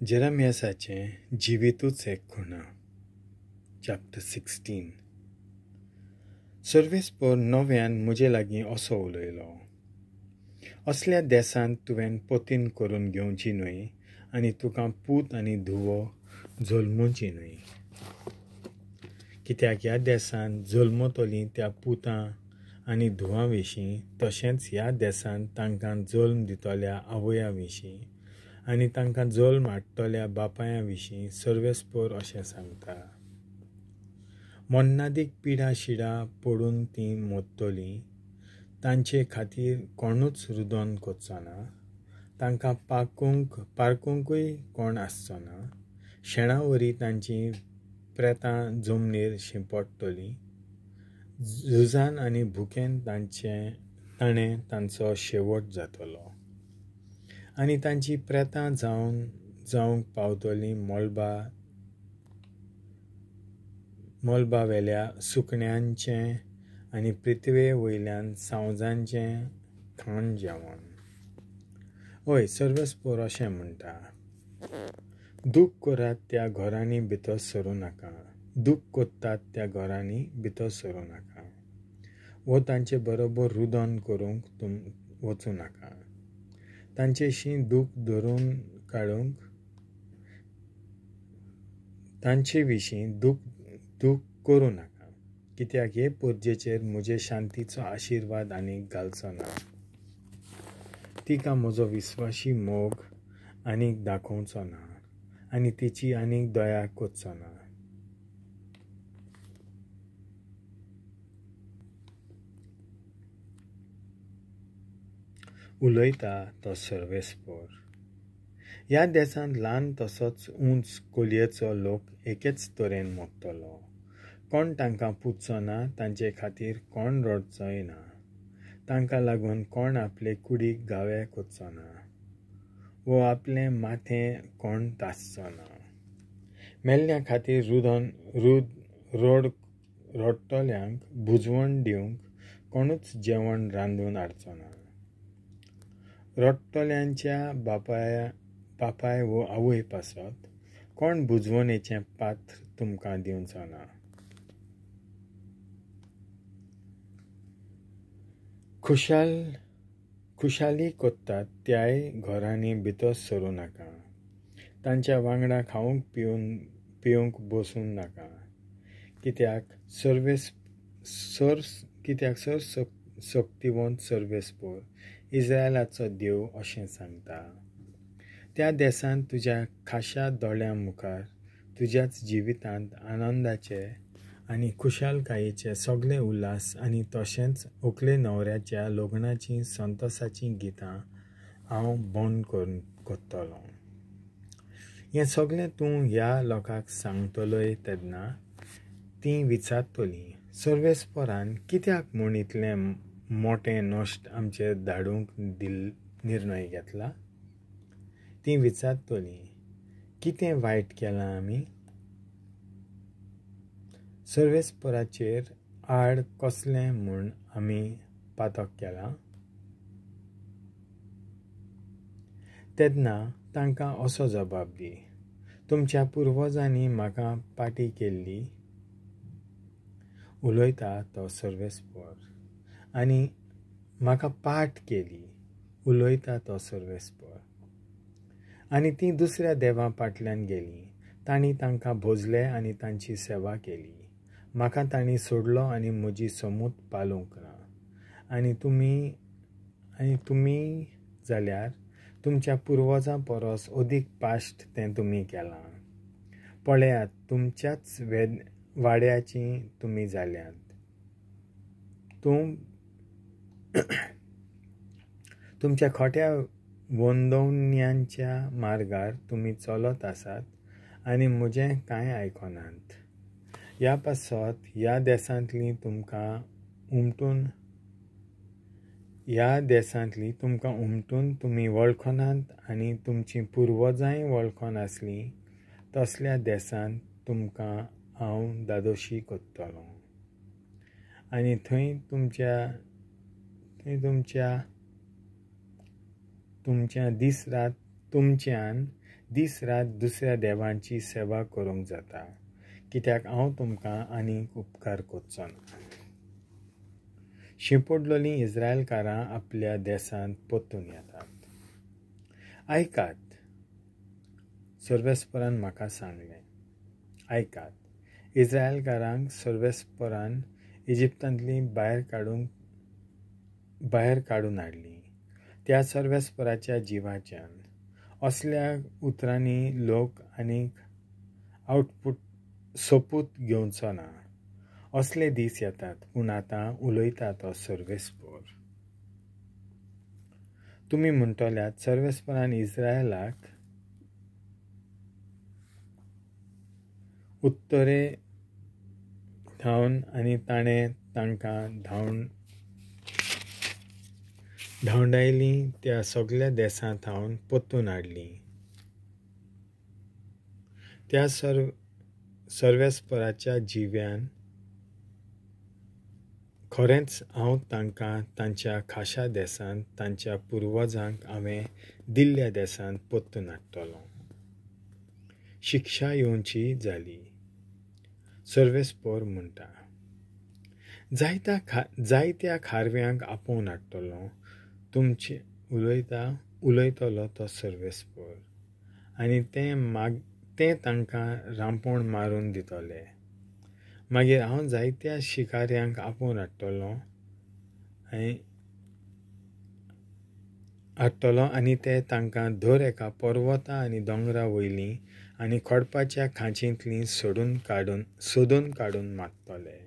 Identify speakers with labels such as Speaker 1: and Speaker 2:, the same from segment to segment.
Speaker 1: जेरेमियासाचें जिवीतूच एक खुणा. चॅप्टर 16. सर्वेस्पर नव्यान म्हजे लागीं असो उलयलो. असल्या देसांत तुवें पोतीन करून घेवची न्हय आनी तुका पूत आनी धुवो जल्मोवची न्हय. कित्याक ह्या देसांत जल्मतलीं त्या पुतां आनी धुवां विशीं तशेंच ह्या देसांत तांकां जल्म दितल्या आवया विशीं आनी तांकां जल्म हाडटल्या बापायां विशीं सर्वेस्पर अशें सांगता. मोन्नादीक पिडा शिडा पडून तीं मोडटलीं. तांचे खातीर कोणूच रुदन कोचचो ना. तांकां पारकूंकूय कोण आसचो ना. शेणां वरी तांचीं प्रेतां जमनीर शिंपडटलीं. झुजान आनी भुकेन ताणें तांचो शेवट जातलो. आनी तांचीं प्रेतां जावंक पावतलीं मोलबा वेल्या सुकण्यांचें आनी पृथ्वे वयल्यान सावजांचें खाण जेवण. हय, सर्वेस्पर अशें म्हणटा. दूख करात त्या घरांनी भितर सरूं नाका. दूख कोत्तात त्या घरांनी भितर सरूं नाका. वो तांचे बरोबर रुदन करूंक वचूं नाका. तांचेशीं दूख धरून काडूंक तांचे विशीं दूख करूं नाका. कित्याक हे पोरजेचेर म्हजे शांतीचो आशिर्वाद आनीक घालचो ना. तिका म्हजो विस्वासी मोग आनीक दाखोवचो ना आनी तिची आनीक दया कोचचो ना. उलयता तो सर्वेस्पर. ह्या देसांत ल्हान तसोच उंच कोलयेचो लोक एकेच तरेन मोडटलो. कोण तांकां पुजचो ना. तांचे खातीर कोण रडचोय ना. तांकां लागून कोण आपले कुडीक गावे कोचचो ना. वो आपलें माथें कोण तासचो ना. मेल्ल्या खातीर रडटल्यांक बुजवण दिवंक कोणूच जेवण रांदून हाडचो ना. रडटल्यांच्या बापाय वो आवय पासत कोण बुजवणेचें पात्र तुमकां दिवचो ना. खुशाली कोत्तात त्याय घरांनी भितर सरूं नाका. तांच्या वांगडा खावंक पिवंक बसूं नाका. कित्याक सर्वशक्तिवंत सर्वेस्पर इस्रायलाचो देव अशें सांगता. त्या देसांत तुज्या खाशा दोळ्यां मुखार तुज्याच जिवितांत आनंदाचे आनी खुशालकायेचे सगळे उल्हास आनी तशेंच व्हंकले न्हवऱ्याच्या लग्नाचीं संतोसाचीं गितां हांव बंद करतलों. हें सगळें तूं ह्या लोकांक सांगतलोय तेन्ना तीं विचारतलीं, सर्वेस्परान कित्याक म्हूण इतलें मोटें नश्ट आमचेर धाडूंक निर्णय घेतला. तीं विचारतलीं, कितें वायट केलां आमी. सर्वेस्पराचेर आड कसलें म्हूण आमी पातक केलां. तेन्ना तांकां असो जबाब दी. तुमच्या पुर्वजांनी म्हाका पाटी केल्ली. उलयता तो सर्वेस्पर. आनी म्हाका पाट केली. उलयता तो सर्वेस्पर. आनी तीं दुसऱ्या देवां फाटल्यान गेलीं. तांणी तांकां भोजले आनी तांची सेवा केली. म्हाका तांणी सोडलो आनी म्हजी समूत पालूंक ना. आनी तुमी जाल्यार तुमच्या पुर्वजां परस अदीक पाश्ट तें तुमी केलां. पळयात, तुमच्याच वाड्याचीं तुमी जाल्यात. तुमच्या खोट्या वंदवण्यांच्या मार्गार तुमी चलत आसात आनी म्हजें कांय आयकनात. ह्या पासत ह्या देसांतलीं तुमकां उमटून तुमी वळखनात आनी तुमचीं पुर्वजांय वळखोन आसलीं तसल्या देसांत तुमकां हांव दादोशी कोत्तलों. आनी थंय तुमच्या तुमच्यान दीस रात दुसऱ्या देवांची सेवा करूंक जाता, कित्याक हांव तुमकां आनीक उपकार करचो ना. शिंपडलोलीं इस्रायलकारां आपल्या देशांत परतून येतात. आयकात, सर्वेस्परान म्हाका सांगलें, आयकात, इस्रायलकारांक सर्वेस्परान इजिप्तांतली भायर काडून हाडली. त्या सर्वेस्पराच्या जिवाच्यान असल्या उतरांनी लोक आनीक सोपूत घेवचो ना. असले दीस येतात, पूण आतां उलयता तो सर्वेस्पर. तुमी म्हणटल्यात, सर्वेस्परान इस्रायलाक उत्तरे धांवन आनी ताणें तांकां धांवडायलीं त्या सगळ्या देशांत थावन परतून हाडलीं. त्या सर्वेस्पराच्या जिव्यान खरेंच हांव तांकां तांच्या खाशा देशांत तांच्या पुर्वजांक हांवें दिल्ल्या देशांत परतून हाडटलों. शिक्षा येवची जाली. सर्वेस्पर म्हणटा, जायत्या खारव्यांक आपोवन हाडटलो. तुमचे उलयतलो तो सर्वेस्पर, आनी ते तांकां रांपोण मारून दितले. मागीर हांव जायत्या शिकाऱ्यांक आपोवन हाडटलो आनी ते तांकां धर एका पर्वतां आनी दोंगरा वयलीं आनी खोडपाच्या खांचींतलीं सोदून काडून मारतले.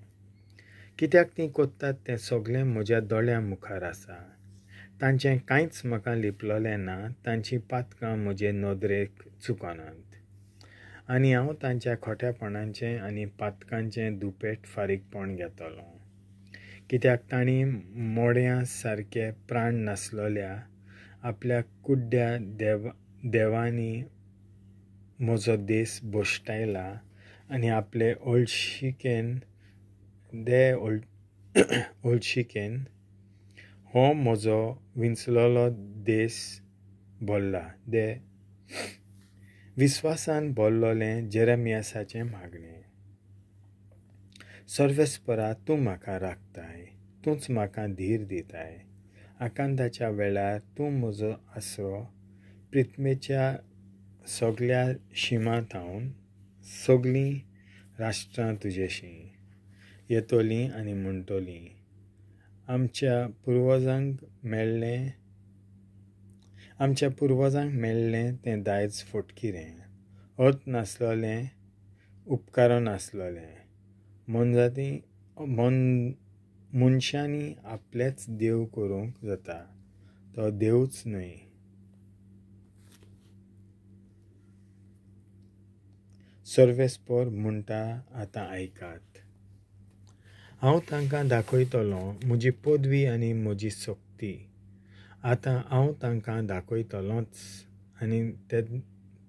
Speaker 1: कित्याक तीं कोत्तात तें सगळें म्हज्या दोळ्या मुखार आसा. तांचें कांयच म्हाका लिपलोलें ना. तांचीं पातकां म्हजे नदरेक चुकनात. आनी हांव तांच्या खोटेपणाचें आनी पातकांचें दुपेट फारीकपण घेतलों. कित्याक तांणी मोड्यां सारके प्राण नासलोल्या आपल्या कुड्ड्या देवांनी म्हजो देश बोश्टायला आनी आपले ओळशीकेन हो म्हजो विंचलोलो देश भरला. विस्वासान भरलोलें जेरेमियासाचें मागणें. सर्वेस्परा, तूं म्हाका राखताय, तूंच म्हाका धीर दिताय. आकांताच्या वेळार तूं म्हजो आसरो. प्रिथ्वेच्या सगळ्या शिमांत हांव. सगळीं राष्ट्रां तुजेशीं येतोलीं आनी म्हणटोलीं, आमच्या पुर्वजांक मेळ्ळें तें दायज फटकिरें. अर्थ नासलोलें, उपकारो नासलोलें. मनशांनी आपलेच देव करूंक जाता, तो देवच न्हय. सर्वेस्पर म्हणटा, आतां आयकात. हांव तांकां दाखयतलों म्हजी पदवी आनी म्हजी शक्ती. आतां हांव तांकां दाखयतलोंच आनी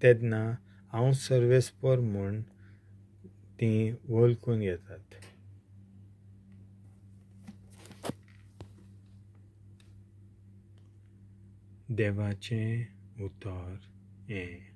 Speaker 1: तेदना हांव सर्वेस्पर म्हूण तीं वळखून येतात. देवाचें उतर हें.